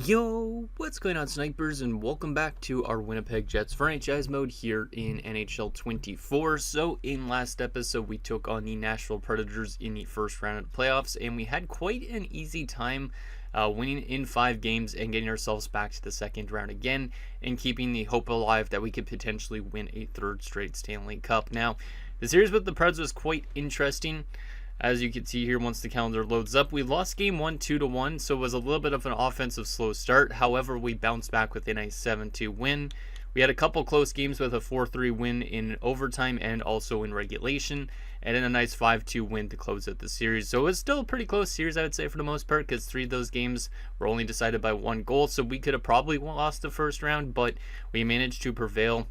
Yo, what's going on, snipers, and welcome back to our Winnipeg Jets franchise mode here in NHL 24. So in last episode, we took on the Nashville Predators in the first round of the playoffs, and we had quite an easy time winning in 5 games and getting ourselves back to the second round again, and keeping the hope alive that we could potentially win a third straight Stanley Cup. Now, the series with the Preds was quite interesting. As you can see here, once the calendar loads up, we lost game 1 2-1, so it was a little bit of an offensive slow start. However, we bounced back within a 7-2 win. We had a couple close games with a 4-3 win in overtime and also in regulation, and then a nice 5-2 win to close out the series. So it was still a pretty close series, I would say, for the most part, because 3 of those games were only decided by 1 goal, so we could have probably lost the first round, but we managed to prevail.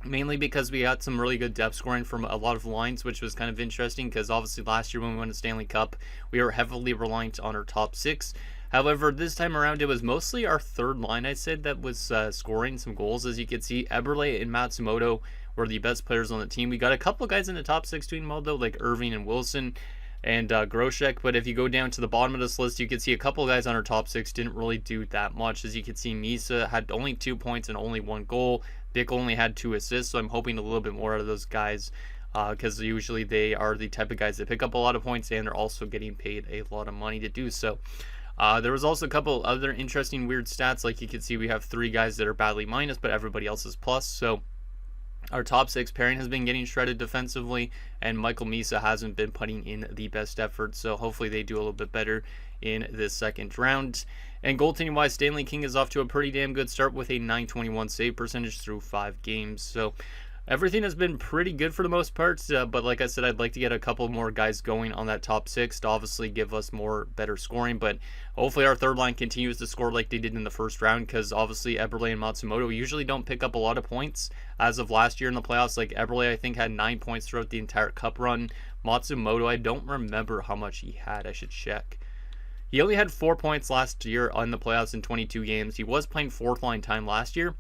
Mainly because we got some really good depth scoring from a lot of lines, which was kind of interesting because obviously last year when we won the Stanley Cup, we were heavily reliant on our top 6. However, this time around, it was mostly our third line, I said, that was scoring some goals. As you can see, Eberle and Matsumoto were the best players on the team. We got a couple guys in the top 6 doing well, though, like Irving and Wilson and Groshek. But if you go down to the bottom of this list, you can see a couple guys on our top 6 didn't really do that much. As you can see, Misa had only 2 points and only 1 goal. Bick only had 2 assists, so I'm hoping a little bit more out of those guys because usually they are the type of guys that pick up a lot of points and they're also getting paid a lot of money to do so. There was also a couple other interesting weird stats. Like you can see, we have 3 guys that are badly minus, but everybody else is plus. So our top 6 pairing has been getting shredded defensively, and Michael Misa hasn't been putting in the best effort. So hopefully they do a little bit better in this second round. And goaltending wise, Stanley King is off to a pretty damn good start with a .921 save percentage through 5 games. So everything has been pretty good for the most part, but like I said, I'd like to get a couple more guys going on that top 6 to obviously give us better scoring. But hopefully our third line continues to score like they did in the first round, because obviously Eberle and Matsumoto usually don't pick up a lot of points. As of last year in the playoffs, like Eberle I think had 9 points throughout the entire cup run. Matsumoto, I don't remember how much he had. I should check. He only had 4 points last year on the playoffs in 22 games. He was playing fourth line time last year,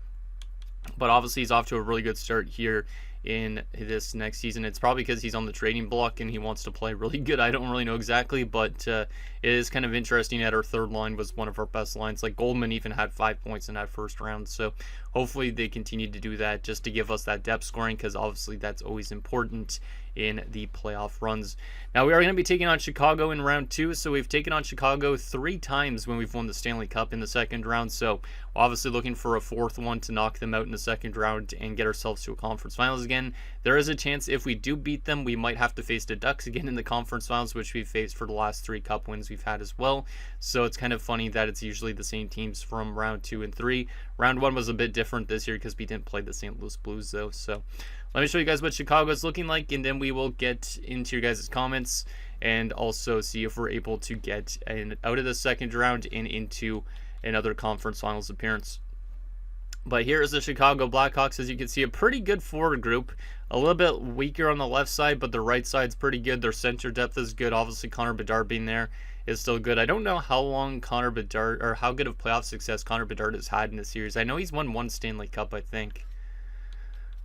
but obviously he's off to a really good start here in this next season. It's probably because he's on the trading block and he wants to play really good. I don't really know exactly, but it is kind of interesting that our third line was one of our best lines. Like Goldman even had 5 points in that first round, so hopefully they continue to do that just to give us that depth scoring, because obviously that's always important in the playoff runs. Now we are going to be taking on Chicago in round 2, so we've taken on Chicago 3 times when we've won the Stanley Cup in the second round, so obviously looking for a 4th one to knock them out in the second round and get ourselves to a conference finals again. There is a chance if we do beat them, we might have to face the Ducks again in the conference finals, which we've faced for the last 3 cup wins we've had as well. So it's kind of funny that it's usually the same teams from round 2 and 3. Round 1 was a bit different this year because we didn't play the St. Louis Blues though. So let me show you guys what Chicago is looking like, and then we will get into your guys' comments and also see if we're able to get out of the second round and into another conference finals appearance. But here is the Chicago Blackhawks. As you can see, a pretty good forward group. A little bit weaker on the left side, but the right side's pretty good. Their center depth is good. Obviously, Connor Bedard being there is still good. I don't know how long Connor Bedard, or how good of playoff success Connor Bedard has had in this series. I know he's won 1 Stanley Cup, I think.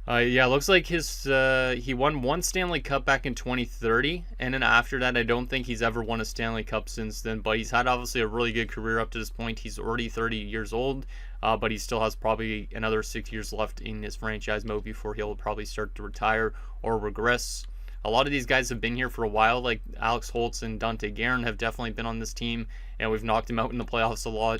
Yeah, looks like he won 1 Stanley Cup back in 2030, and then after that, I don't think he's ever won a Stanley Cup since then. But he's had obviously a really good career up to this point. He's already 30 years old, but he still has probably another 6 years left in his franchise mode before he'll probably start to retire or regress. A lot of these guys have been here for a while, like Alex Holtz and Dante Guerin have definitely been on this team, and we've knocked him out in the playoffs a lot.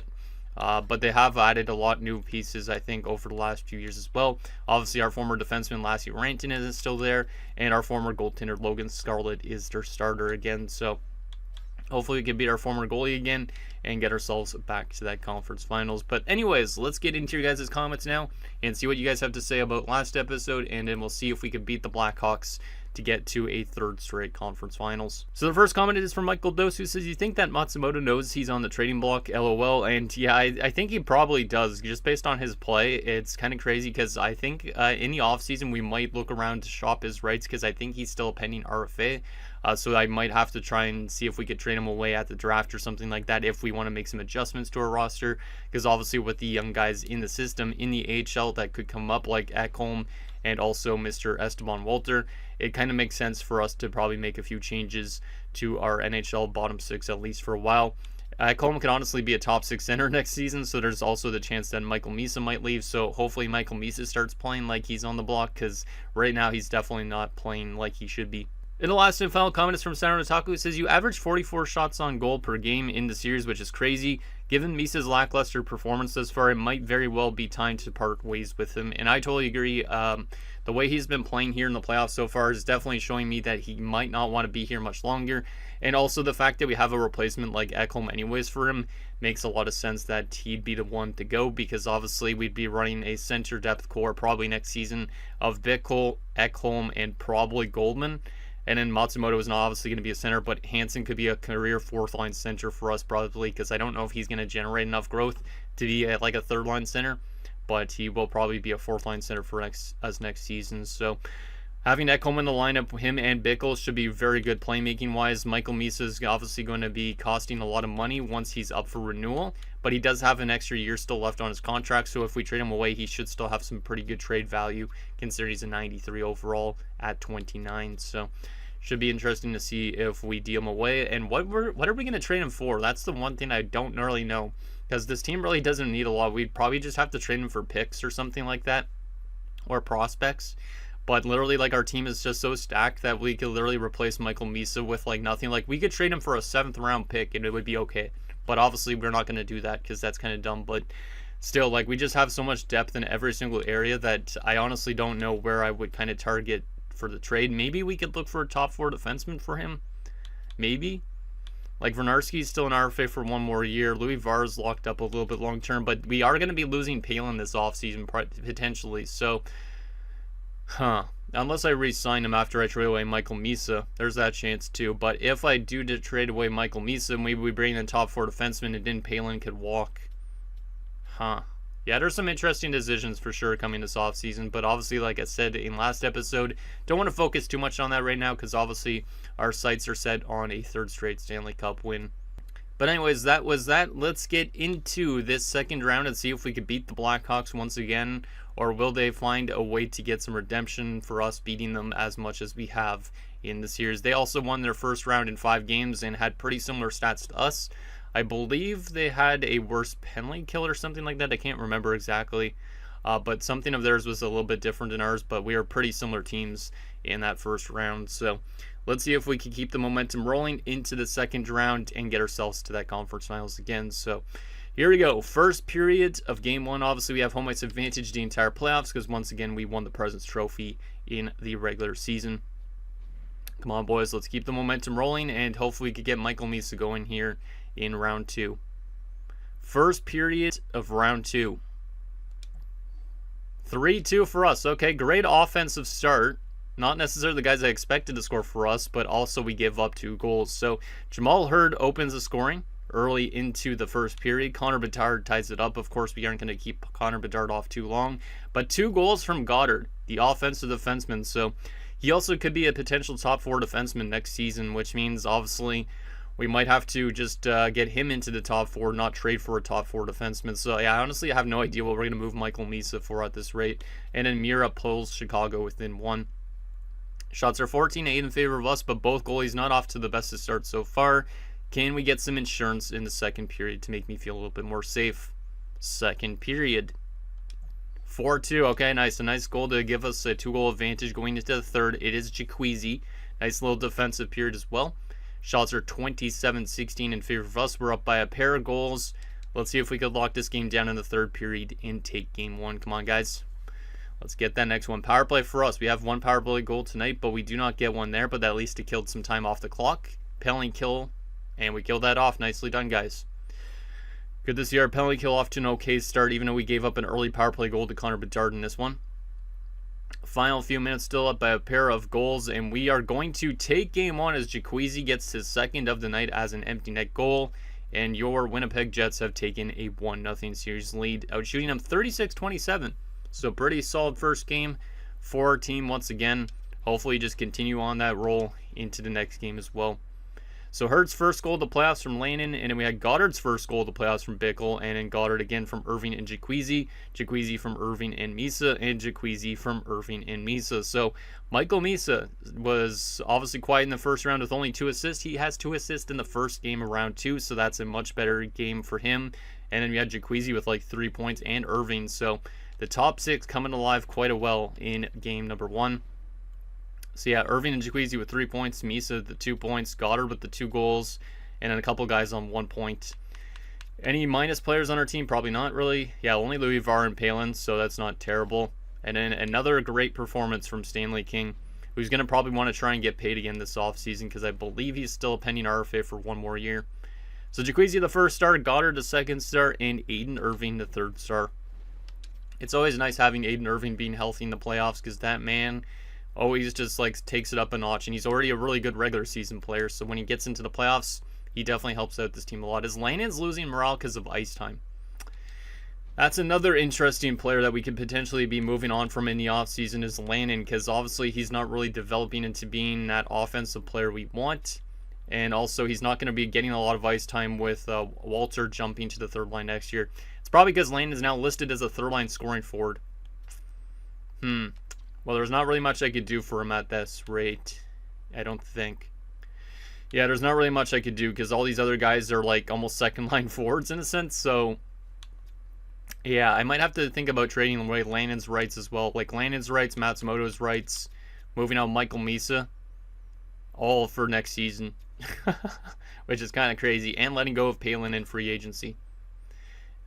But they have added a lot new pieces, I think, over the last few years as well. Obviously, our former defenseman Lassie Rantanen is still there, and our former goaltender Logan Scarlett is their starter again. So hopefully we can beat our former goalie again and get ourselves back to that conference finals. But anyways, let's get into your guys' comments now and see what you guys have to say about last episode, and then we'll see if we can beat the Blackhawks to get to a 3rd straight conference finals. So the first comment is from Michael Dos, who says, "You think that Matsumoto knows he's on the trading block? LOL." And yeah, I think he probably does, just based on his play. It's kind of crazy because I think in the offseason we might look around to shop his rights, because I think he's still a pending RFA. So I might have to try and see if we could trade him away at the draft or something like that if we want to make some adjustments to our roster, because obviously with the young guys in the system in the AHL that could come up, like Ekholm and also Mr. Esteban Walter, it kind of makes sense for us to probably make a few changes to our NHL bottom 6 at least for a while. Coleman could honestly be a top 6 center next season, so there's also the chance that Michael Misa might leave. So hopefully Michael Misa starts playing like he's on the block, because right now he's definitely not playing like he should be. And the last and final comment is from Center Otaku. It says, you average 44 shots on goal per game in the series, which is crazy. Given Misa's lackluster performance thus far, it might very well be time to part ways with him. And I totally agree. The way he's been playing here in the playoffs so far is definitely showing me that he might not want to be here much longer. And also the fact that we have a replacement like Ekholm anyways for him makes a lot of sense that he'd be the one to go, because obviously we'd be running a center depth core probably next season of Bickle, Ekholm, and probably Goldman. And then Matsumoto is not obviously going to be a center, but Hansen could be a career fourth-line center for us probably, because I don't know if he's going to generate enough growth to be like a third-line center, but he will probably be a fourth-line center for next season. So having Ekholm in the lineup, him and Bickle, should be very good playmaking-wise. Michael Misa is obviously going to be costing a lot of money once he's up for renewal, but he does have an extra year still left on his contract, so if we trade him away, he should still have some pretty good trade value, considering he's a 93 overall at 29. So should be interesting to see if we deal him away. And what are we going to trade him for? That's the one thing I don't really know, because this team really doesn't need a lot. We'd probably just have to trade him for picks or something like that, or prospects. But literally, like, our team is just so stacked that we could literally replace Michael Misa with like nothing. Like, we could trade him for a 7th round pick and it would be okay. But obviously we're not going to do that because that's kind of dumb. But still, like, we just have so much depth in every single area that I honestly don't know where I would kind of target for the trade. Maybe we could look for a top 4 defenseman for him. Maybe. Like, Vernarski's still in RFA for 1 more year. Louis Var's locked up a little bit long term. But we are going to be losing Palin this offseason potentially. So, unless I re-sign him after I trade away Michael Misa, there's that chance too. But if I do trade away Michael Misa, maybe we bring in top 4 defenseman and then Palin could walk. Yeah, there's some interesting decisions for sure coming this offseason. But obviously, like I said in last episode, don't want to focus too much on that right now, because obviously our sights are set on a 3rd straight Stanley Cup win. But anyways, that was that. Let's get into this second round and see if we could beat the Blackhawks once again, or will they find a way to get some redemption for us beating them as much as we have in the series. They also won their first round in 5 games and had pretty similar stats to us. I believe they had a worse penalty kill or something like that. I can't remember exactly. But something of theirs was a little bit different than ours, but we are pretty similar teams in that first round. So let's see if we can keep the momentum rolling into the second round and get ourselves to that conference finals again. So here we go. First period of game 1. Obviously, we have home ice advantage the entire playoffs, because once again, we won the President's Trophy in the regular season. Come on, boys. Let's keep the momentum rolling, and hopefully we could get Michael Misa going here in round 2. First period of round 2. 3-2 for us. Okay, great offensive start. Not necessarily the guys I expected to score for us, but also we give up 2 goals. So Jamal Hurd opens the scoring early into the first period. Connor Bedard ties it up. Of course, we aren't going to keep Connor Bedard off too long. But 2 goals from Goddard, the offensive defenseman. So he also could be a potential top 4 defenseman next season, which means obviously we might have to just get him into the top 4, not trade for a top 4 defenseman. So yeah, honestly, I have no idea what we're going to move Michael Misa for at this rate. And then Mira pulls Chicago within 1. Shots are 14-8 in favor of us, but both goalies not off to the best of start so far. Can we get some insurance in the second period to make me feel a little bit more safe? Second period. 4-2. Okay, nice. A nice goal to give us a 2-goal advantage going into the third. It is Jaqueezy. Nice little defensive period as well. Shots are 27-16 in favor of us. We're up by a pair of goals. Let's see if we could lock this game down in the third period and take game 1. Come on, guys. Let's get that next one. Power play for us. We have 1 power play goal tonight, but we do not get one there. But at least it killed some time off the clock. Penalty kill, and we killed that off. Nicely done, guys. Good to see our penalty kill off to an okay start, even though we gave up an early power play goal to Connor Bedard in this one. Final few minutes still up by a pair of goals, and we are going to take game 1 as Jaqueezy gets his 2nd of the night as an empty net goal, and your Winnipeg Jets have taken a 1-0 series lead, outshooting them 36-27. So pretty solid first game for our team once again. Hopefully just continue on that roll into the next game as well. So Hurt's first goal of the playoffs from Lannon, and then we had Goddard's first goal of the playoffs from Bickle, and then Goddard again from Irving and Jaquezie, Jaquezie from Irving and Misa, and Jaquezie from Irving and Misa. So Michael Misa was obviously quiet in the first round with only 2 assists. He has 2 assists in the first game of round 2, so that's a much better game for him. And then we had Jaquezie with like 3 points and Irving. So the top 6 coming alive quite well in game number 1. So yeah, Irving and Jaquezie with 3 points, Misa the 2 points, Goddard with the 2 goals, and then a couple guys on 1 point. Any minus players on our team? Probably not really. Yeah, only Louis Var and Palin, so that's not terrible. And then another great performance from Stanley King, who's going to probably want to try and get paid again this offseason because I believe he's still a pending RFA for 1 more year. So Jaquezie the first star, Goddard the second star, and Aiden Irving the third star. It's always nice having Aiden Irving being healthy in the playoffs because that man always just like takes it up a notch, and he's already a really good regular season player, so when he gets into the playoffs, he definitely helps out this team a lot. As Lannon's losing morale because of ice time. That's another interesting player that we could potentially be moving on from in the offseason is Lannon, because obviously he's not really developing into being that offensive player we want, and also he's not going to be getting a lot of ice time with Walter jumping to the third line next year. It's probably because Lannon is now listed as a third line scoring forward. Well, there's not really much I could do for him at this rate, I don't think. Yeah, there's not really much I could do because all these other guys are like almost second line forwards in a sense. So, yeah, I might have to think about trading away Lannon's rights as well. Like Lannon's rights, Matsumoto's rights, moving out Michael Misa, all for next season, which is kind of crazy. And letting go of Palin in free agency.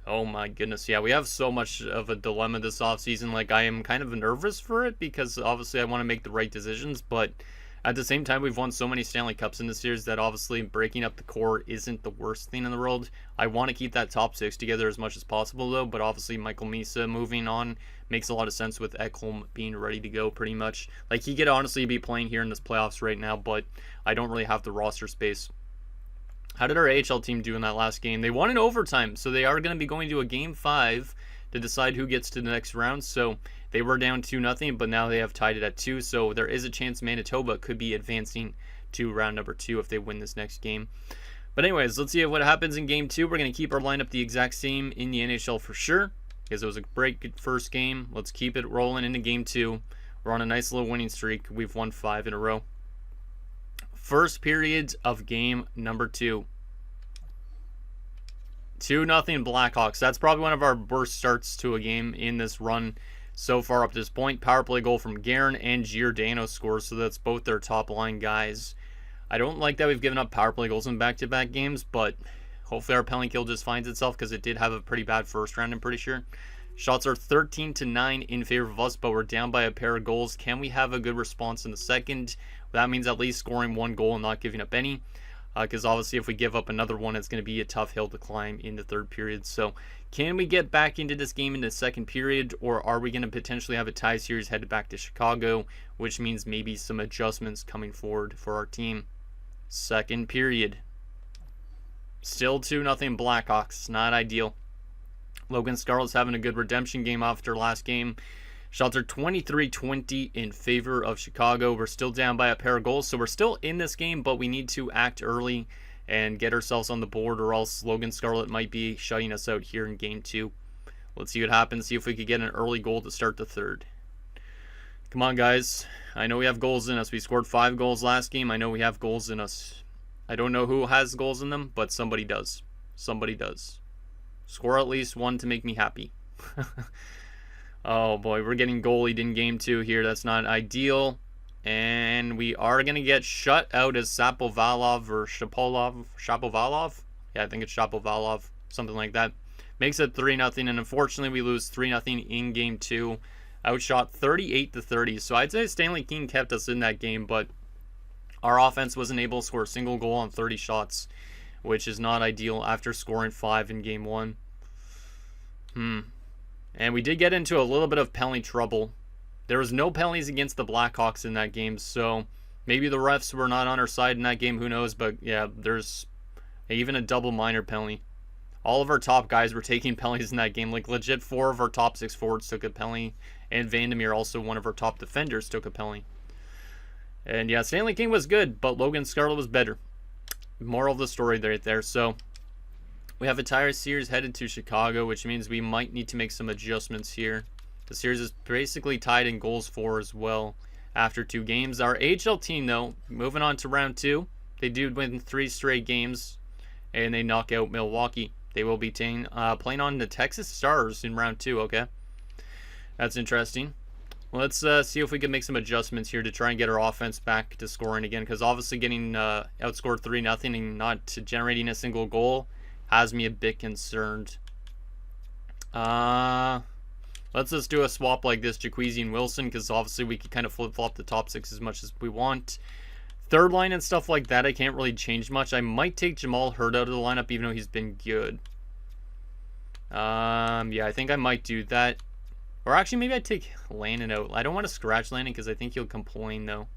Oh my goodness, yeah, we have so much of a dilemma this offseason. Like, I am kind of nervous for it because obviously I want to make the right decisions, but at the same time, we've won so many Stanley Cups in this series that obviously breaking up the core isn't the worst thing in the world. I want to keep that top 6 together as much as possible, though, but obviously Michael Misa moving on makes a lot of sense with Ekholm being ready to go pretty much. Like, he could honestly be playing here in this playoffs right now, but I don't really have the roster space. How did our AHL team do in that last game? They won in overtime, so they are going to be going to a Game 5 to decide who gets to the next round. So they were down 2-0, but now they have tied it at 2. So there is a chance Manitoba could be advancing to round number 2 if they win this next game. But anyways, let's see what happens in Game 2. We're going to keep our lineup the exact same in the NHL for sure because it was a great first game. Let's keep it rolling into Game 2. We're on a nice little winning streak. We've won 5 in a row. First period of game number 2. 2-0 Blackhawks. That's probably one of our worst starts to a game in this run so far up to this point. Power play goal from Guerin and Giordano scores, so that's both their top line guys. I don't like that we've given up power play goals in back-to-back games, but hopefully our penalty kill just finds itself because it did have a pretty bad first round, I'm pretty sure. Shots are 13-9 in favor of us, but we're down by a pair of goals. Can we have a good response in the second? That means at least scoring 1 goal and not giving up any. Because obviously if we give up another one, it's going to be a tough hill to climb in the third period. So can we get back into this game in the second period, or are we going to potentially have a tie series headed back to Chicago, which means maybe some adjustments coming forward for our team? Second period. Still 2-0 Blackhawks. Not ideal. Logan Scarlett's having a good redemption game after last game. Shots are 23-20 in favor of Chicago. We're still down by a pair of goals, so we're still in this game, but we need to act early and get ourselves on the board, or else Logan Scarlett might be shutting us out here in Game 2. Let's see what happens, see if we could get an early goal to start the third. Come on, guys. I know we have goals in us. We scored 5 goals last game. I know we have goals in us. I don't know who has goals in them, but somebody does. Somebody does. Score at least 1 to make me happy. Oh boy, we're getting goalied in Game 2 here. That's not ideal. And we are going to get shut out as Shapovalov or Shapovalov? Yeah, I think it's Shapovalov. Something like that. Makes it 3-0, and unfortunately we lose 3-0 in Game 2. Outshot 38-30. So I'd say Stanley King kept us in that game, but our offense wasn't able to score a single goal on 30 shots, which is not ideal after scoring 5 in Game 1. And we did get into a little bit of penalty trouble. There was no penalties against the Blackhawks in that game, so maybe the refs were not on our side in that game, who knows, but yeah, there's even a double minor penalty. All of our top guys were taking penalties in that game, like legit 4 of our top 6 forwards took a penalty, and Vandermeer, also one of our top defenders, took a penalty. And yeah, Stanley King was good, but Logan Scarlett was better. moral of the story right there. So we have a entire series headed to Chicago, which means we might need to make some adjustments here. The series is basically tied in goals for as well after 2 games. Our AHL team, though, moving on to round 2, they do win 3 straight games, and they knock out Milwaukee. They will be playing on the Texas Stars in round 2, okay? That's interesting. Let's see if we can make some adjustments here to try and get our offense back to scoring again, because obviously getting outscored 3-0 and not generating a single goal has me a bit concerned. Let's just do a swap like this, Jaquezie and Wilson, because obviously we can kind of flip-flop the top 6 as much as we want. Third line and stuff like that, I can't really change much. I might take Jamal Hurd out of the lineup, even though he's been good. Yeah, I think I might do that. Or actually, maybe I'd take Landon out. I don't want to scratch Landon because I think he'll complain, though.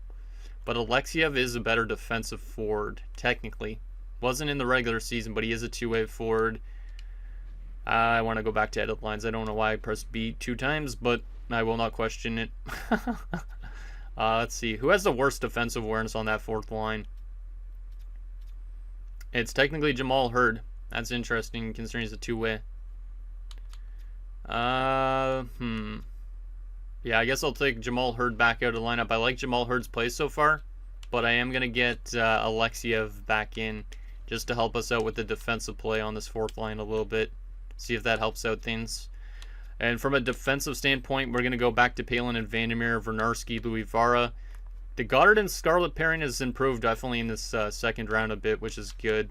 But Alexiev is a better defensive forward, technically. Wasn't in the regular season, but he is a 2-way forward. I want to go back to edit lines. I don't know why I pressed B 2 times, but I will not question it. Let's see. Who has the worst defensive awareness on that 4th line? It's technically Jamal Hurd. That's interesting considering he's a 2-way. Yeah, I guess I'll take Jamal Hurd back out of the lineup. I like Jamal Hurd's play so far, but I am going to get Alexiev back in just to help us out with the defensive play on this 4th line a little bit. See if that helps out things. And from a defensive standpoint, we're going to go back to Palin and Vandermeer, Vernarski, Louis Vara. The Goddard and Scarlett pairing has improved definitely in this second round a bit, which is good.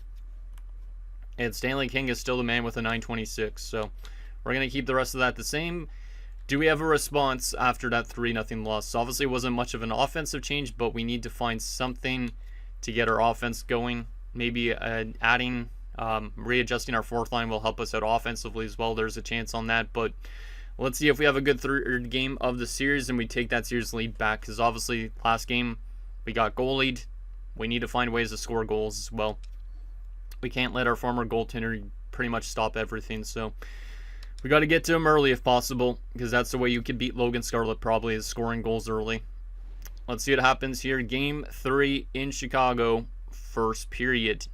And Stanley King is still the man with a 926, so we're going to keep the rest of that the same. Do we have a response after that 3-0 loss? So obviously it wasn't much of an offensive change, but we need to find something to get our offense going. Maybe readjusting our 4th line will help us out offensively as well. There's a chance on that, but let's see if we have a good 3rd game of the series and we take that series lead back, because obviously last game we got goal lead. We need to find ways to score goals as well. We can't let our former goaltender pretty much stop everything, so we got to get to him early if possible, because that's the way you can beat Logan Scarlett, probably, is scoring goals early. Let's see what happens here. Game 3 in Chicago, 1st period.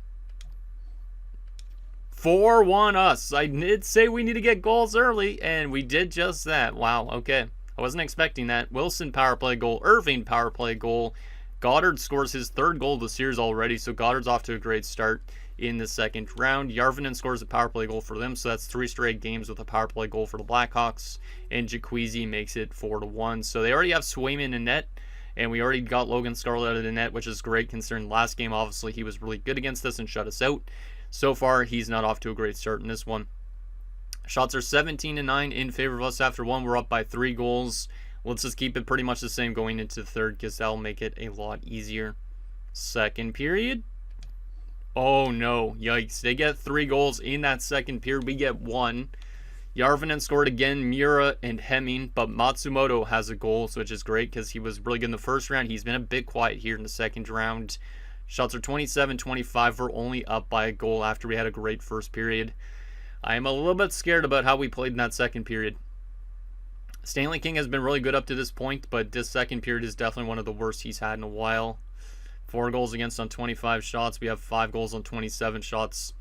4-1 us. I did say we need to get goals early, and we did just that. Wow, okay. I wasn't expecting that. Wilson power play goal. Irving power play goal. Goddard scores his 3rd goal of the series already, so Goddard's off to a great start in the 2nd round. Yarvinen scores a power play goal for them, so that's 3 straight games with a power play goal for the Blackhawks, and Jaquezie makes it 4-1. So they already have Swayman in net, and we already got Logan Scarlett out of the net, which is great considering last game, obviously, he was really good against us and shut us out. So far, he's not off to a great start in this one. Shots are 17-9 in favor of us after 1. We're up by 3 goals. Let's just keep it pretty much the same going into the 3rd, because that'll make it a lot easier. 2nd period. Oh no, yikes. They get 3 goals in that 2nd period. We get 1. Yarvinen scored again, Mura and Hemming, but Matsumoto has a goal, which is great because he was really good in the 1st round. He's been a bit quiet here in the 2nd round. Shots are 27-25. We're only up by a goal after we had a great 1st period. I am a little bit scared about how we played in that 2nd period. Stanley King has been really good up to this point, but this 2nd period is definitely one of the worst he's had in a while. 4 goals against on 25 shots. We have 5 goals on 27 shots.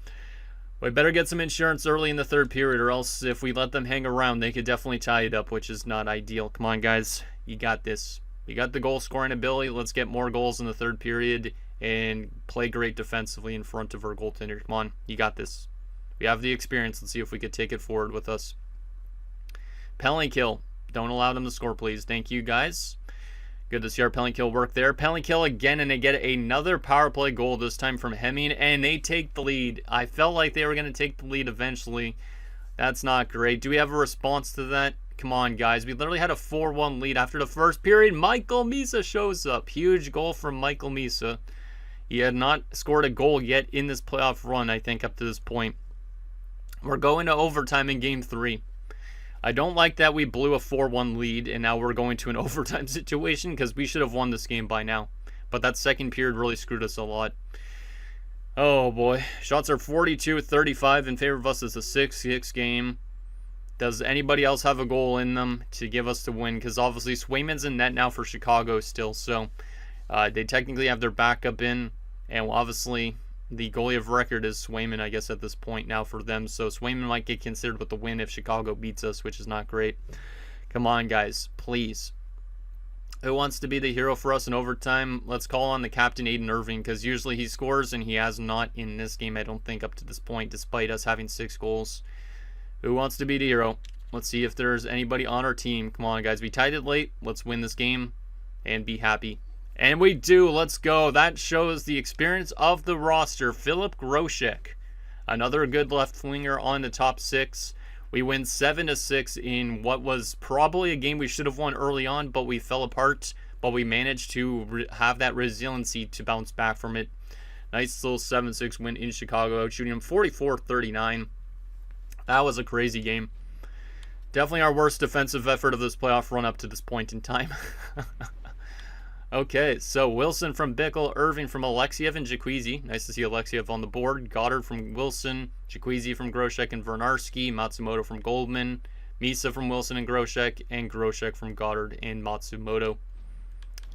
We better get some insurance early in the 3rd period, or else if we let them hang around, they could definitely tie it up, which is not ideal. Come on, guys. You got this. You got the goal scoring ability. Let's get more goals in the 3rd period and play great defensively in front of our goaltender. Come on. You got this. We have the experience. Let's see if we could take it forward with us. Penalty kill. Don't allow them to score, please. Thank you, guys. Good to see our penalty kill work there. Penalty kill again, and they get another power play goal, this time from Hemming, and they take the lead. I felt like they were going to take the lead eventually. That's not great. Do we have a response to that? Come on, guys. We literally had a 4-1 lead after the 1st period. Michael Misa shows up. Huge goal from Michael Misa. He had not scored a goal yet in this playoff run, I think, up to this point. We're going to overtime in Game 3. I don't like that we blew a 4-1 lead and now we're going to an overtime situation, because we should have won this game by now. But that 2nd period really screwed us a lot. Oh boy. Shots are 42-35 in favor of us. It's a 6-6 game. Does anybody else have a goal in them to give us the win? Because obviously Swayman's in net now for Chicago still. So they technically have their backup in. And obviously The goalie of record is Swayman, I guess, at this point now for them. So Swayman might get considered with the win if Chicago beats us, which is not great. Come on, guys, please. Who wants to be the hero for us in overtime? Let's call on the captain, Aiden Irving, because usually he scores, and he has not in this game, I don't think, up to this point, despite us having 6 goals. Who wants to be the hero? Let's see if there's anybody on our team. Come on, guys. We tied it late. Let's win this game and be happy. And we do. Let's go. That shows the experience of the roster. Philip Groshek, another good left winger on the top 6. We win 7-6 in what was probably a game we should have won early on, but we fell apart. But we managed to have that resiliency to bounce back from it. Nice little 7-6 win in Chicago, shooting them 44-39. That was a crazy game. Definitely our worst defensive effort of this playoff run up to this point in time. Okay, so Wilson from Bickle, Irving from Alexiev, and Jaquizi. Nice to see Alexiev on the board. Goddard from Wilson, Jaquizi from Groshek and Vernarski, Matsumoto from Goldman, Misa from Wilson and Groshek from Goddard and Matsumoto.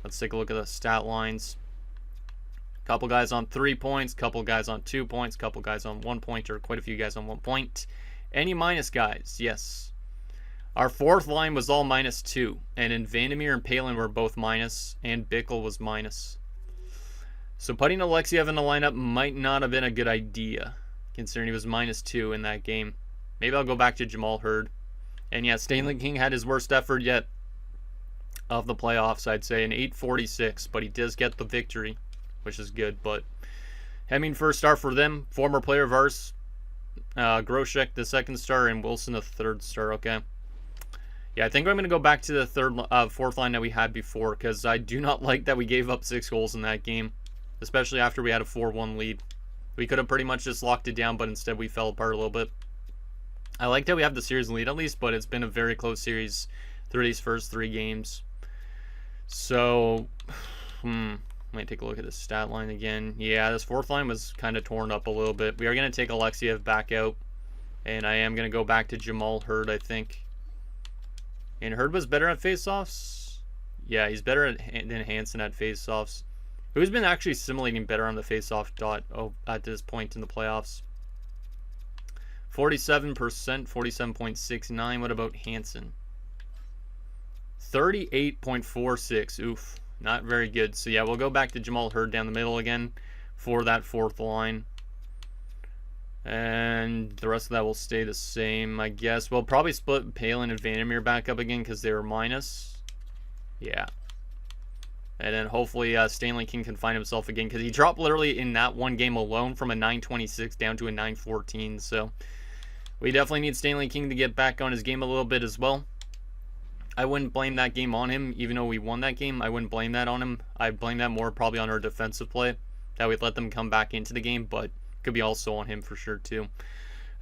Let's take a look at the stat lines. Couple guys on 3 points, couple guys on 2 points, couple guys on 1 point, or quite a few guys on 1 point. Any minus guys? Yes. Our fourth line was all -2, and in Vandermeer and Palin were both minus, and Bickle was minus. So putting Alexiev in the lineup might not have been a good idea, considering he was -2 in that game. Maybe I'll go back to Jamal Hurd. And yeah, Stanley King had his worst effort yet of the playoffs, I'd say, an 846, but he does get the victory, which is good. But Hemming first star for them, former player of ours. Groshek the second star, and Wilson the third star. Okay. Yeah, I think I'm going to go back to the fourth line that we had before, because I do not like that we gave up 6 goals in that game, especially after we had a 4-1 lead. We could have pretty much just locked it down, but instead we fell apart a little bit. I like that we have the series lead at least, but it's been a very close series through these first 3 games. So, let me take a look at the stat line again. Yeah, this fourth line was kind of torn up a little bit. We are going to take Alexiev back out, and I am going to go back to Jamal Hurd, I think. And Hurd was better at faceoffs. Yeah, he's better than Hansen at faceoffs. Who's been actually simulating better on the faceoff dot at this point in the playoffs? 47%, 47.69. What about Hansen? 38.46. Oof, not very good. So yeah, we'll go back to Jamal Hurd down the middle again for that fourth line. And the rest of that will stay the same, I guess. We'll probably split Palin and Vandermeer back up again because they were minus. Yeah. And then hopefully Stanley King can find himself again, because he dropped literally in that one game alone from a 926 down to a 914. So we definitely need Stanley King to get back on his game a little bit as well. I wouldn't blame that game on him, even though we won that game. I wouldn't blame that on him. I'd blame that more probably on our defensive play, that we'd let them come back into the game, but could be also on him for sure too.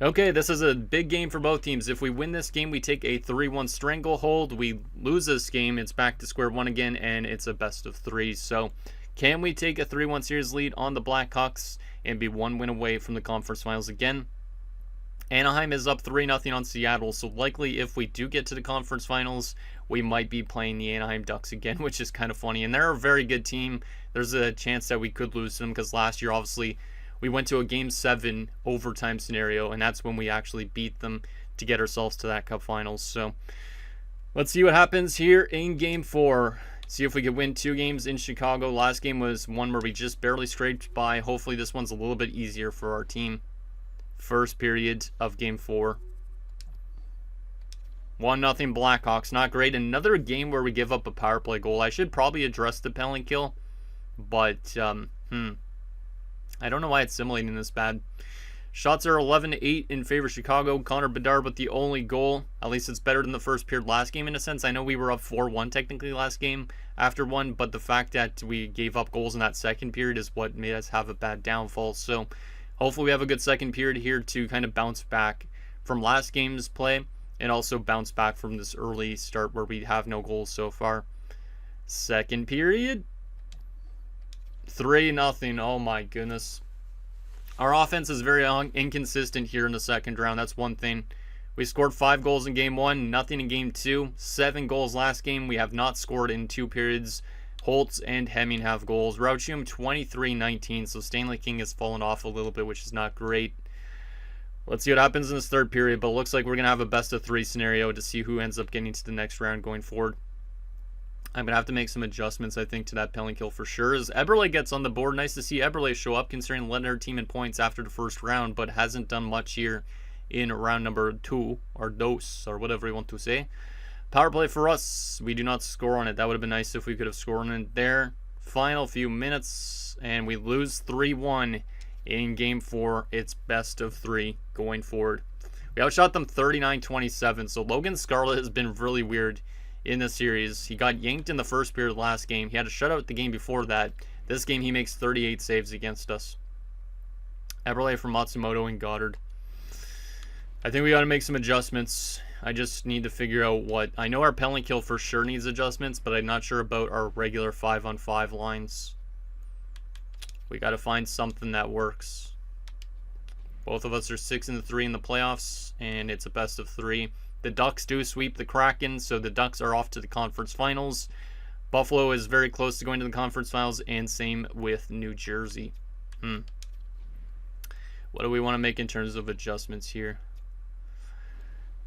Okay, this is a big game for both teams. If we win this game, we take a 3-1 stranglehold. We lose this game, it's back to square one again, and it's a best of 3. So can we take a 3-1 series lead on the Blackhawks and be 1 win away from the conference finals again? Anaheim is up 3-0 on Seattle, so likely if we do get to the conference finals, we might be playing the Anaheim Ducks again, which is kind of funny. And they're a very good team. There's a chance that we could lose to them, because last year, obviously, we went to a Game 7 overtime scenario, and that's when we actually beat them to get ourselves to that Cup Finals. So let's see what happens here in Game 4. See if we could win 2 games in Chicago. Last game was one where we just barely scraped by. Hopefully this one's a little bit easier for our team. First period of Game 4. 1-0 Blackhawks. Not great. Another game where we give up a power play goal. I should probably address the penalty kill, but I don't know why it's simulating this bad. Shots are 11-8 in favor of Chicago. Connor Bedard with the only goal. At least it's better than the first period last game in a sense. I know we were up 4-1 technically last game after one, but the fact that we gave up goals in that second period is what made us have a bad downfall. So hopefully we have a good second period here to kind of bounce back from last game's play, and also bounce back from this early start where we have no goals so far. Second period. 3-0. Oh my goodness. Our offense is very inconsistent here in the second round. That's one thing. We scored 5 goals in Game 1, nothing in Game 2, 7 goals last game. We have not scored in 2 periods. Holtz and Hemming have goals. Rauchium 23-19, so Stanley King has fallen off a little bit, which is not great. Let's see what happens in this third period, but it looks like we're going to have a best-of-3 scenario to see who ends up getting to the next round going forward. I'm going to have to make some adjustments, I think, to that penalty kill for sure. As Eberle gets on the board, nice to see Eberle show up, considering led our team in points after the first round, but hasn't done much here in round number 2, or dos, or whatever you want to say. Power play for us. We do not score on it. That would have been nice if we could have scored on it there. Final few minutes, and we lose 3-1 in Game 4. It's best of 3 going forward. We outshot them 39-27, so Logan Scarlett has been really weird in this series. He got yanked in the first period last game. He had a shutout the game before that. This game, he makes 38 saves against us. Eberle for Matsumoto and Goddard. I think we got to make some adjustments. I just need to figure out what... I know our penalty kill for sure needs adjustments, but I'm not sure about our regular 5-on-5 lines. We got to find something that works. Both of us are 6-3 in the playoffs, and it's a best of 3. The Ducks do sweep the Kraken, so the Ducks are off to the conference finals. Buffalo is very close to going to the conference finals, and same with New Jersey. What do we want to make in terms of adjustments here?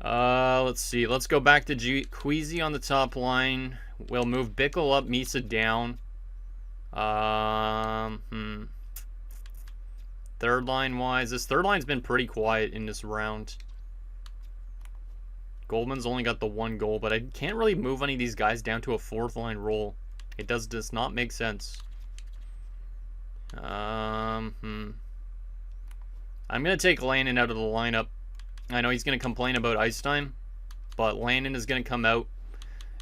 Let's see. Let's go back to Queasy on the top line. We'll move Bickle up, Misa down. Third line wise, this third line's been pretty quiet in this round. Goldman's only got the 1 goal, but I can't really move any of these guys down to a 4th line role. It does not make sense. I'm gonna take Landon out of the lineup. I know he's going to complain about ice time, but Landon is going to come out.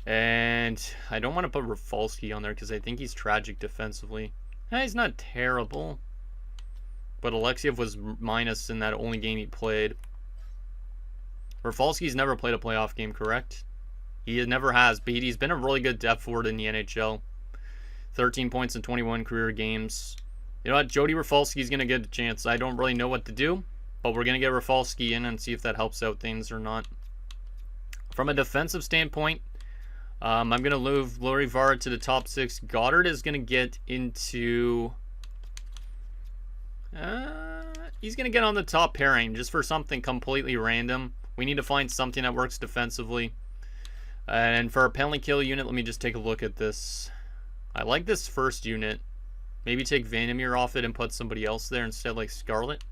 And I don't want to put Rafalski on there because I think he's tragic defensively. He's not terrible. But Alexiev was minus in that only game he played. Rafalski's never played a playoff game, correct? He never has, but he's been a really good depth forward in the NHL. 13 points in 21 career games. You know what? Jody Rafalski's going to get a chance. I don't really know what to do. But we're going to get Rafalski in and see if that helps out things or not. From a defensive standpoint, I'm going to move Lori Vara to the top 6. Goddard is going to get into... he's going to get on the top pairing just for something completely random. We need to find something that works defensively. And for our penalty kill unit, let me just take a look at this. I like this first unit. Maybe take Vandermeer off it and put somebody else there instead, like Scarlett.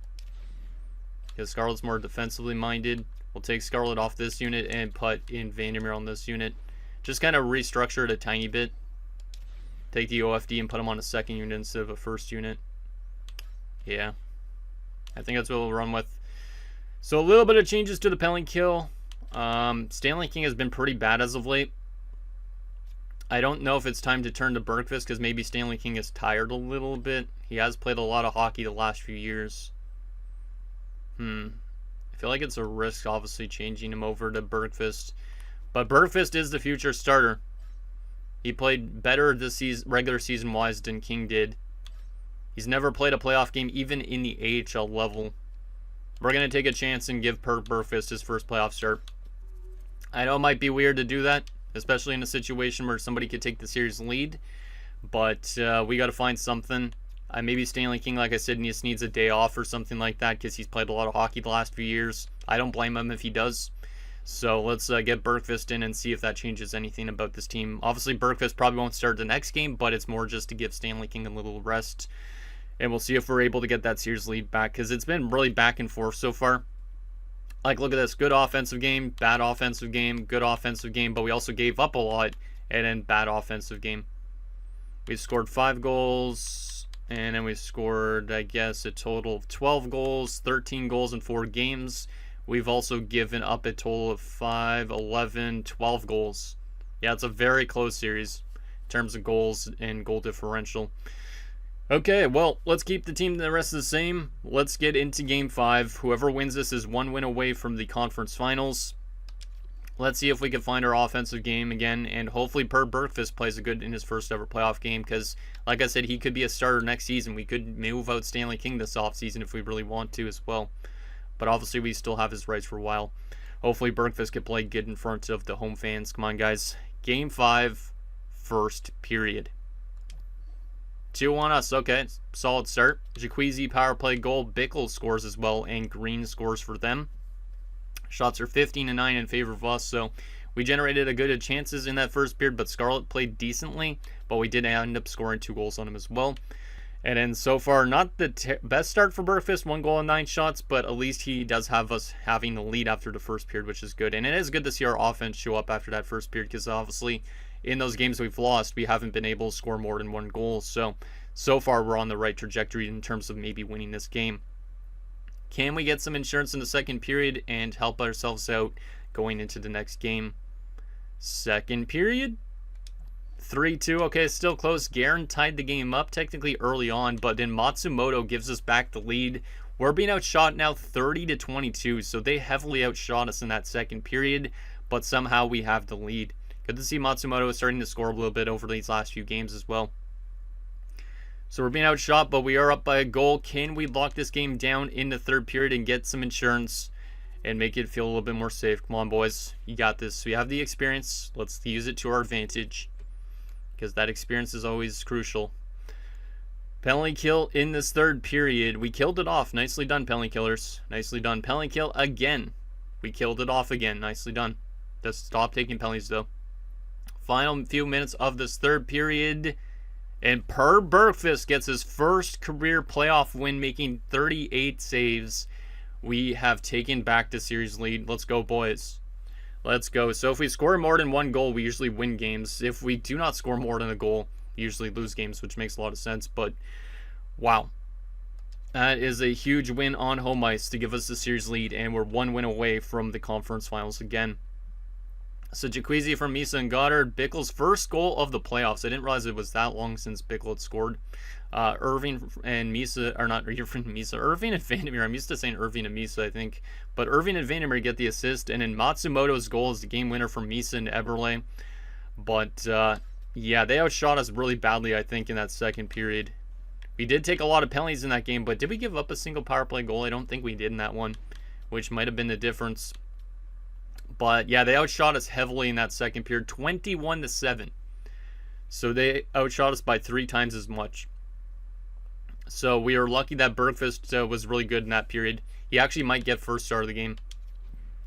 Because Scarlett's more defensively minded. We'll take Scarlett off this unit and put in Vandermeer on this unit. Just kind of restructure it a tiny bit. Take the OFD and put him on a second unit instead of a first unit. Yeah. I think that's what we'll run with. So a little bit of changes to the penalty kill. Stanley King has been pretty bad as of late. I don't know if it's time to turn to Bergqvist because maybe Stanley King is tired a little bit. He has played a lot of hockey the last few years. I feel like it's a risk, obviously, changing him over to Bergqvist. But Bergqvist is the future starter. He played better this season, regular season-wise, than King did. He's never played a playoff game, even in the AHL level. We're going to take a chance and give Bergqvist his first playoff start. I know it might be weird to do that, especially in a situation where somebody could take the series lead. But we got to find something. Maybe Stanley King, like I said, just needs a day off or something like that because he's played a lot of hockey the last few years. I don't blame him if he does. So let's get Bergqvist in and see if that changes anything about this team. Obviously, Bergqvist probably won't start the next game, but it's more just to give Stanley King a little rest. And we'll see if we're able to get that series lead back because it's been really back and forth so far. Like, look at this. Good offensive game, bad offensive game, good offensive game, but we also gave up a lot and then bad offensive game. We scored 5 goals. And then we scored, I guess, a total of 12 goals, 13 goals in 4 games. We've also given up a total of 5, 11, 12 goals. Yeah, it's a very close series in terms of goals and goal differential. Okay, well, let's keep the team the rest of the same. Let's get into Game 5. Whoever wins this is 1 win away from the conference finals. Let's see if we can find our offensive game again, and hopefully Per Bergqvist plays a good in his first ever playoff game, because, like I said, he could be a starter next season. We could move out Stanley King this offseason if we really want to as well. But obviously, we still have his rights for a while. Hopefully, Bergqvist can play good in front of the home fans. Come on, guys. Game 5, first period. 2 on us. Okay, solid start. Jacuzzi power play goal. Bickle scores as well, and Green scores for them. Shots are 15-9 in favor of us, so we generated a good chances in that first period, but Scarlett played decently, but we did end up scoring 2 goals on him as well. And then so far, not the best start for Bergfist, 1 goal and 9 shots, but at least he does have us having the lead after the first period, which is good. And it is good to see our offense show up after that first period, because obviously in those games we've lost, we haven't been able to score more than 1 goal. So far we're on the right trajectory in terms of maybe winning this game. Can we get some insurance in the second period and help ourselves out going into the next game? Second period, 3-2. Okay, still close. Guerin tied the game up technically early on, but then Matsumoto gives us back the lead. We're being outshot now 30-22, so they heavily outshot us in that second period, but somehow we have the lead. Good to see Matsumoto starting to score a little bit over these last few games as well. So we're being outshot, but we are up by a goal. Can we lock this game down in the third period and get some insurance and make it feel a little bit more safe? Come on, boys. You got this. We have the experience. Let's use it to our advantage, because that experience is always crucial. Penalty kill in this third period. We killed it off. Nicely done, penalty killers. Nicely done. Penalty kill again. We killed it off again. Nicely done. Just stop taking penalties, though. Final few minutes of this third period. And Per Bergfist gets his first career playoff win, making 38 saves. We have taken back the series lead. Let's go, boys. Let's go. So if we score more than 1 goal, we usually win games. If we do not score more than a goal, we usually lose games, which makes a lot of sense. But, wow. That is a huge win on home ice to give us the series lead, and we're 1 win away from the conference finals again. So Jacuzzi from Misa and Goddard. Bickle's first goal of the playoffs. I didn't realize it was that long since Bickle had scored. Irving and Misa, or not Irving and Misa, Irving and Vandermeer. I'm used to saying Irving and Misa, I think. But Irving and Vandermeer get the assist, and then Matsumoto's goal is the game winner for Misa and Eberle. But, yeah, they outshot us really badly, I think, in that second period. We did take a lot of penalties in that game, but did we give up a single power play goal? I don't think we did in that one, which might have been the difference. But, yeah, they outshot us heavily in that second period, 21-7. So they outshot us by 3 times as much. So we are lucky that Bergfist was really good in that period. He actually might get first star of the game.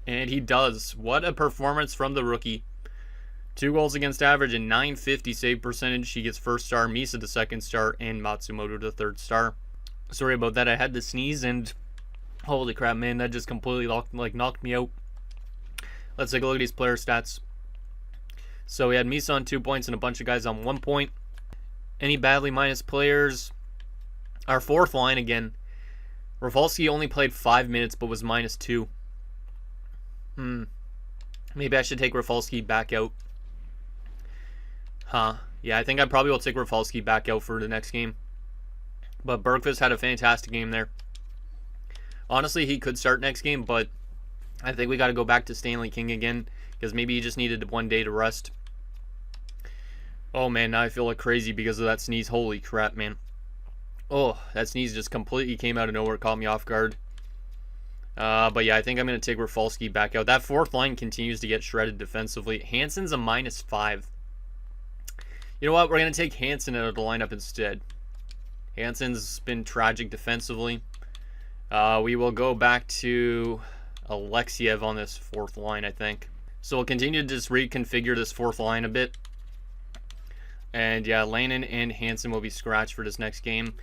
And he does. What a performance from the rookie. 2 goals against average and .950 save percentage. He gets first star, Misa the second star, and Matsumoto the third star. Sorry about that. I had to sneeze, and holy crap, man, that just completely knocked me out. Let's take a look at these player stats. So we had Misa on 2 points and a bunch of guys on 1 point. Any badly minus players? Our fourth line again. Rafalski only played 5 minutes but was -2. Maybe I should take Rafalski back out. Yeah, I think I probably will take Rafalski back out for the next game. But Bergfist had a fantastic game there. Honestly, he could start next game, but I think we got to go back to Stanley King again, because maybe he just needed 1 day to rest. Oh man, now I feel like crazy because of that sneeze. Holy crap, man. Oh, that sneeze just completely came out of nowhere, caught me off guard. But yeah, I think I'm going to take Rafalski back out. That fourth line continues to get shredded defensively. Hansen's a -5. You know what? We're going to take Hansen out of the lineup instead. Hansen's been tragic defensively. We will go back to Alexiev on this fourth line, I think. So we'll continue to just reconfigure this fourth line a bit. And yeah, Lannon and Hansen will be scratched for this next game.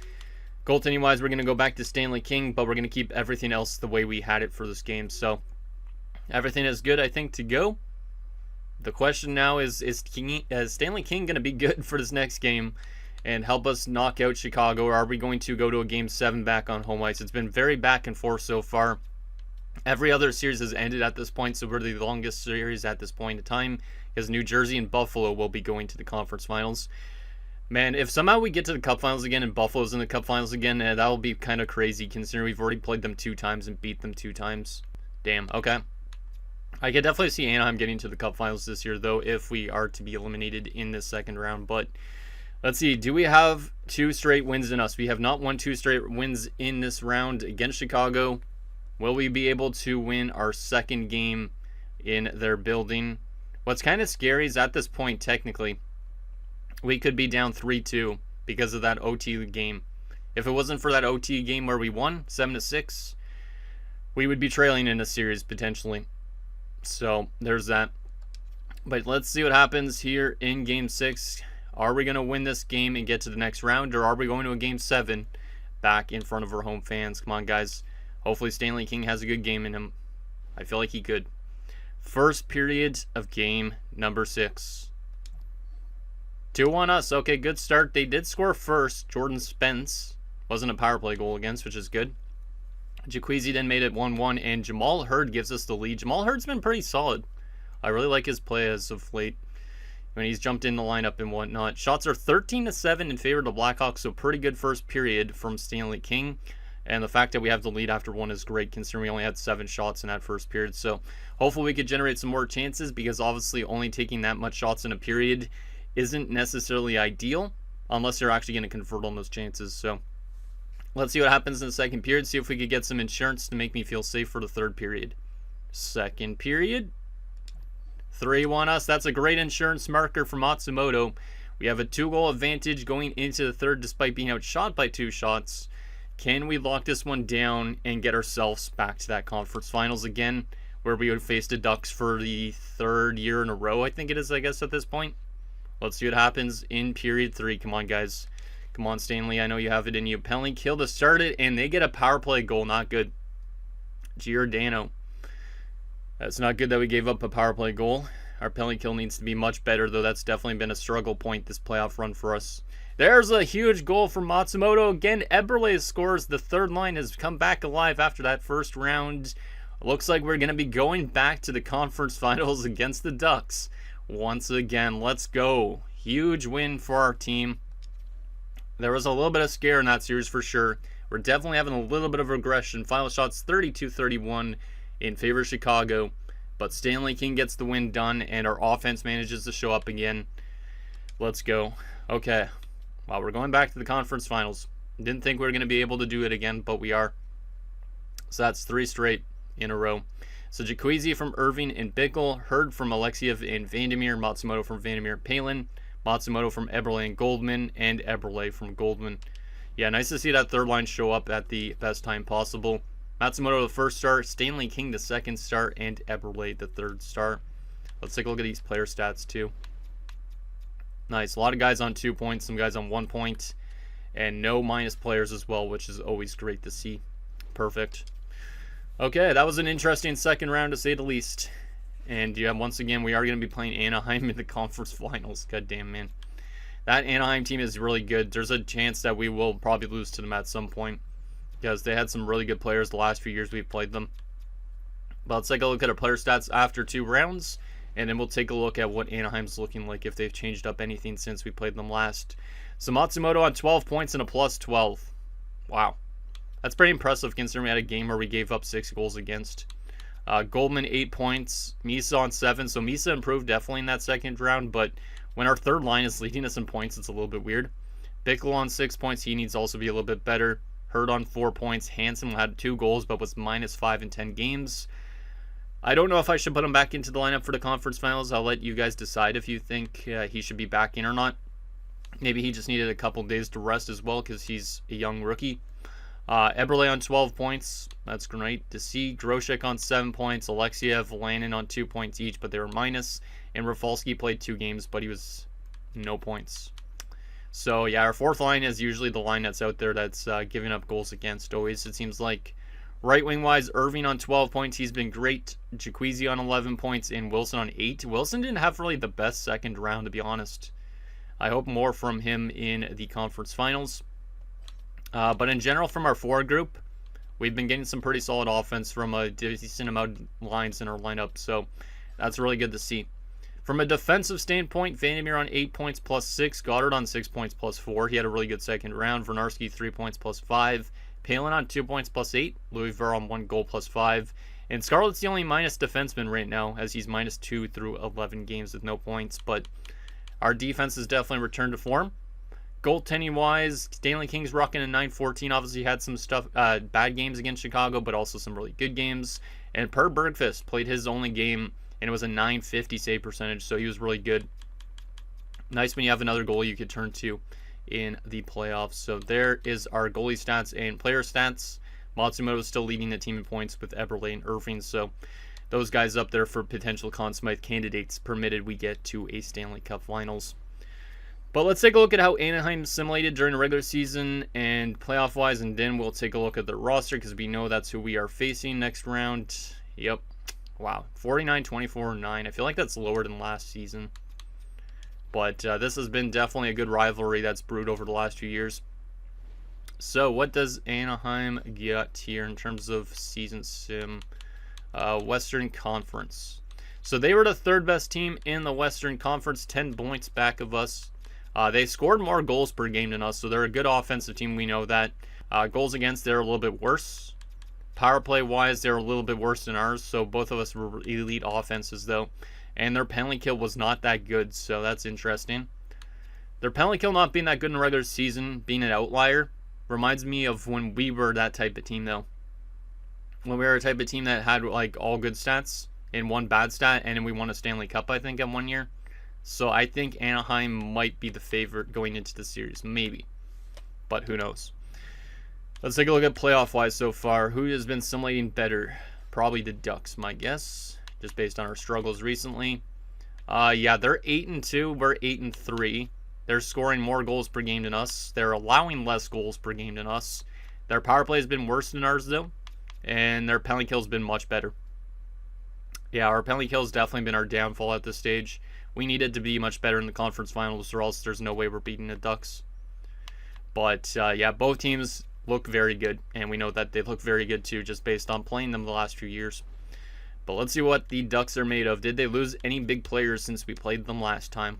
Goaltending wise, we're going to go back to Stanley King, but we're going to keep everything else the way we had it for this game. So everything is good, I think, to go. The question now is Stanley King going to be good for this next game and help us knock out Chicago, or are we going to go to a Game 7 back on home ice? It's been very back and forth so far. Every other series has ended at this point, so we're the longest series at this point in time, because New Jersey and Buffalo will be going to the conference finals. Man, if somehow we get to the Cup finals again and Buffalo's in the Cup finals again, that will be kind of crazy, considering we've already played them 2 times and beat them 2 times. Damn, okay. I could definitely see Anaheim getting to the Cup finals this year, though, if we are to be eliminated in this second round. But let's see, do we have 2 straight wins in us? We have not won 2 straight wins in this round against Chicago. Will we be able to win our second game in their building? What's kind of scary is at this point, technically, we could be down 3-2 because of that OT game. If it wasn't for that OT game where we won 7-6, we would be trailing in a series potentially. So there's that. But let's see what happens here in Game 6. Are we going to win this game and get to the next round, or are we going to a Game 7 back in front of our home fans? Come on, guys. Hopefully Stanley King has a good game in him. I feel like he could. First period of game number 6. 2-1 us. Okay, good start. They did score first. Jordan Spence wasn't a power play goal against, which is good. Jaquezie then made it 1-1, and Jamal Hurd gives us the lead. Jamal Hurd's been pretty solid. I really like his play as of late when he's jumped in the lineup and whatnot. Shots are 13-7 in favor of the Blackhawks, so pretty good first period from Stanley King. And the fact that we have the lead after 1 is great, considering we only had 7 shots in that first period. So hopefully we could generate some more chances, because obviously only taking that much shots in a period isn't necessarily ideal unless you're actually going to convert on those chances. So let's see what happens in the second period, see if we could get some insurance to make me feel safe for the third period. Second period, 3-1 us. That's a great insurance marker for Matsumoto. We have a 2-goal advantage going into the third despite being outshot by 2 shots. Can we lock this one down and get ourselves back to that conference finals again, where we would face the Ducks for the 3rd year in a row, I think it is, I guess, at this point. Let's see what happens in period 3. Come on, guys. Come on, Stanley. I know you have it in you. Penalty kill to start it, and they get a power play goal. Not good. Giordano. That's not good that we gave up a power play goal. Our penalty kill needs to be much better, though. That's definitely been a struggle point this playoff run for us. There's a huge goal from Matsumoto. Again, Eberle scores. The third line has come back alive after that first round. Looks like we're going to be going back to the conference finals against the Ducks once again. Let's go. Huge win for our team. There was a little bit of scare in that series for sure. We're definitely having a little bit of regression. Final shots 32-31 in favor of Chicago. But Stanley King gets the win done, and our offense manages to show up again. Let's go. Okay. Well, we're going back to the conference finals. Didn't think we were going to be able to do it again, but we are. So that's 3 straight in a row. So Jaquezie from Irving and Bickle, Hurd from Alexiev and Vandermeer, Matsumoto from Vandermeer and Palin, Matsumoto from Eberle and Goldman, and Eberle from Goldman. Yeah, nice to see that third line show up at the best time possible. Matsumoto the first star, Stanley King the second star, and Eberle the third star. Let's take a look at these player stats too. Nice. A lot of guys on 2 points, some guys on 1 point, and no minus players as well, which is always great to see. Perfect. Okay, that was an interesting second round to say the least. And yeah, once again, we are going to be playing Anaheim in the conference finals. God damn, man. That Anaheim team is really good. There's a chance that we will probably lose to them at some point, because they had some really good players the last few years we've played them. But let's take a look at our player stats after 2 rounds. And then we'll take a look at what Anaheim's looking like, if they've changed up anything since we played them last. So Matsumoto on 12 points and a plus 12. Wow. That's pretty impressive considering we had a game where we gave up 6 goals against. Goldman 8 points. Misa on 7. So Misa improved definitely in that second round. But when our third line is leading us in points, it's a little bit weird. Bickle on 6 points. He needs to also be a little bit better. Hurd on 4 points. Hansen had 2 goals but was -5 in 10 games. I don't know if I should put him back into the lineup for the conference finals. I'll let you guys decide if you think he should be back in or not. Maybe he just needed a couple days to rest as well, because he's a young rookie. Eberle on 12 points. That's great to see. Groshek on 7 points. Alexiev, Lannon on 2 points each, but they were minus. And Rafalski played 2 games, but he was no points. So yeah, our fourth line is usually the line that's out there that's giving up goals against always, it seems like. Right wing wise, Irving on 12 points. He's been great. Jaquezie on 11 points and Wilson on 8. Wilson didn't have really the best second round, to be honest. I hope more from him in the conference finals. But in general, from our forward group, we've been getting some pretty solid offense from a decent amount of lines in our lineup. So that's really good to see. From a defensive standpoint, Vandermeer on 8 points plus 6. Goddard on 6 points plus 4. He had a really good second round. Vernarski 3 points plus 5. Palin on 2 points plus 8. Louisville on 1 goal plus 5. And Scarlett's the only minus defenseman right now, as he's -2 through 11 games with no points. But our defense has definitely returned to form. Goaltending wise, Stanley King's rocking a 914. Obviously had some bad games against Chicago, but also some really good games. And Per Bergqvist played his only game, and it was a 950 save percentage, so he was really good. Nice when you have another goal you could turn to in the playoffs. So there is our goalie stats and player stats. Matsumoto is still leading the team in points with Eberle and Irving. So those guys up there for potential Conn Smythe candidates, permitted we get to a Stanley Cup Finals. But let's take a look at how Anaheim simulated during the regular season and playoff-wise, and then we'll take a look at the roster because we know that's who we are facing next round. Yep. Wow. 49, 24, 9. I feel like that's lower than last season. But this has been definitely a good rivalry that's brewed over the last few years. So what does Anaheim get here in terms of season sim? Western Conference. So they were the third best team in the Western Conference, 10 points back of us. They scored more goals per game than us, so they're a good offensive team. We know that. Goals against, they're a little bit worse. Power play wise, they're a little bit worse than ours, so both of us were elite offenses though. And their penalty kill was not that good, so that's interesting. Their penalty kill not being that good in the regular season, being an outlier, reminds me of when we were that type of team though. When we were a type of team that had like all good stats and one bad stat, and then we won a Stanley Cup, I think, in 1 year. So I think Anaheim might be the favorite going into the series. Maybe. But who knows. Let's take a look at playoff-wise so far. Who has been simulating better? Probably the Ducks, my guess. Just based on our struggles recently. Yeah, they're 8-2. We're 8-3. They're scoring more goals per game than us. They're allowing less goals per game than us. Their power play has been worse than ours, though. And their penalty kill has been much better. Yeah, our penalty kill has definitely been our downfall at this stage. We needed to be much better in the conference finals, or else there's no way we're beating the Ducks. But, yeah, both teams look very good, and we know that they look very good, too, just based on playing them the last few years. But let's see what the Ducks are made of. Did they lose any big players since we played them last time?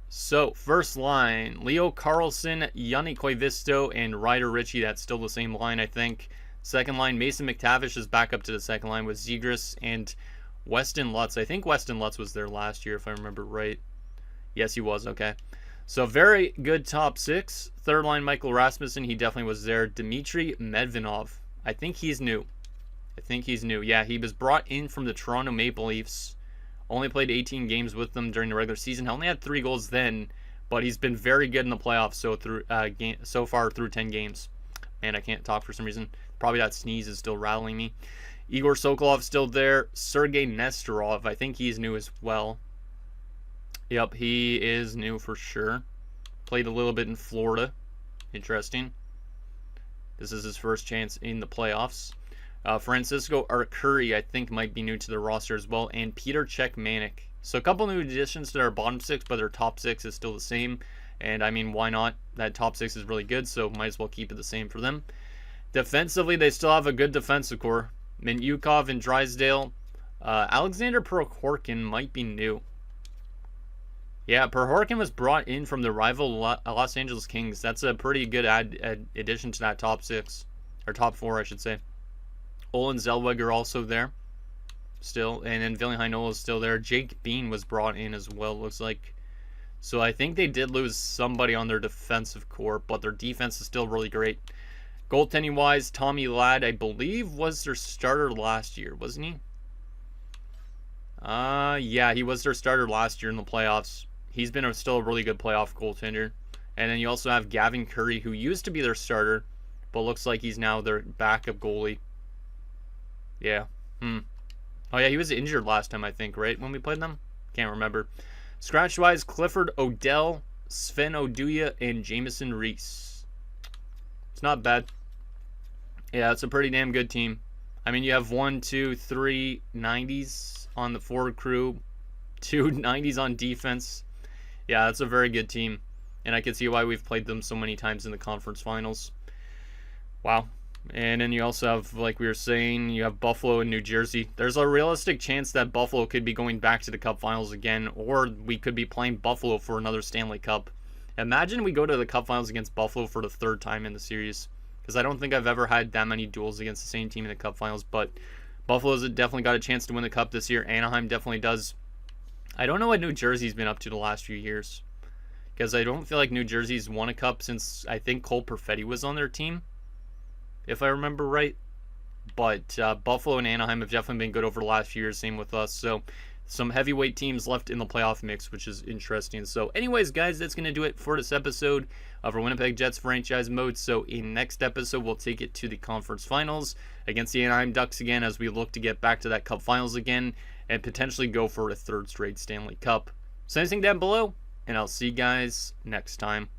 So, first line, Leo Carlson, Yanni Koivisto, and Ryder Ritchie. That's still the same line, I think. Second line, Mason McTavish is back up to the second line with Zegras and Weston Lutz. I think Weston Lutz was there last year, if I remember right. Yes, he was. Okay. So, very good top six. Third line, Michael Rasmussen. He definitely was there. Dmitry Medvedov. I think he's new. Yeah, he was brought in from the Toronto Maple Leafs. Only played 18 games with them during the regular season. He only had 3 goals then, but he's been very good in the playoffs so far through 10 games. Man, I can't talk for some reason. Probably that sneeze is still rattling me. Igor Sokolov still there. Sergei Nestorov, I think he's new as well. Yep, he is new for sure. Played a little bit in Florida. Interesting. This is his first chance in the playoffs. Francisco Arcuri, I think, might be new to the roster as well. And Peter Cechmanek. So a couple new additions to their bottom six, but their top six is still the same. And, I mean, why not? That top six is really good, so might as well keep it the same for them. Defensively, they still have a good defensive core. Minyukov and Drysdale. Alexander Prokhorkin might be new. Yeah, Prokhorkin was brought in from the rival Los Angeles Kings. That's a pretty good addition to that top six. Or top four, I should say. Olin Zellweger also there. Still. And then Ville Heinola is still there. Jake Bean was brought in as well, looks like. So I think they did lose somebody on their defensive core, but their defense is still really great. Goaltending-wise, Tommy Ladd, I believe, was their starter last year, wasn't he? Yeah, he was their starter last year in the playoffs. He's been still a really good playoff goaltender. And then you also have Gavin Curry, who used to be their starter, but looks like he's now their backup goalie. Yeah. Oh, yeah, he was injured last time, I think, right, when we played them? Can't remember. Scratch-wise, Clifford Odell, Sven Oduya, and Jameson Reese. It's not bad. Yeah, it's a pretty damn good team. I mean, you have 1, 2, 3 90s on the forward crew, 2 90s on defense. Yeah, that's a very good team. And I can see why we've played them so many times in the conference finals. Wow. And then you also have, like we were saying, you have Buffalo and New Jersey. There's a realistic chance that Buffalo could be going back to the Cup Finals again, or we could be playing Buffalo for another Stanley Cup. Imagine we go to the Cup Finals against Buffalo for the 3rd time in the series, because I don't think I've ever had that many duels against the same team in the Cup Finals, but Buffalo's definitely got a chance to win the Cup this year. Anaheim definitely does. I don't know what New Jersey's been up to the last few years, because I don't feel like New Jersey's won a Cup since I think Cole Perfetti was on their team, if I remember right. But Buffalo and Anaheim have definitely been good over the last few years, same with us. So some heavyweight teams left in the playoff mix, which is interesting. So anyways, guys, that's going to do it for this episode of our Winnipeg Jets franchise mode. So in next episode, we'll take it to the conference finals against the Anaheim Ducks again, as we look to get back to that Cup finals again and potentially go for a third straight Stanley Cup. So anything down below, and I'll see you guys next time.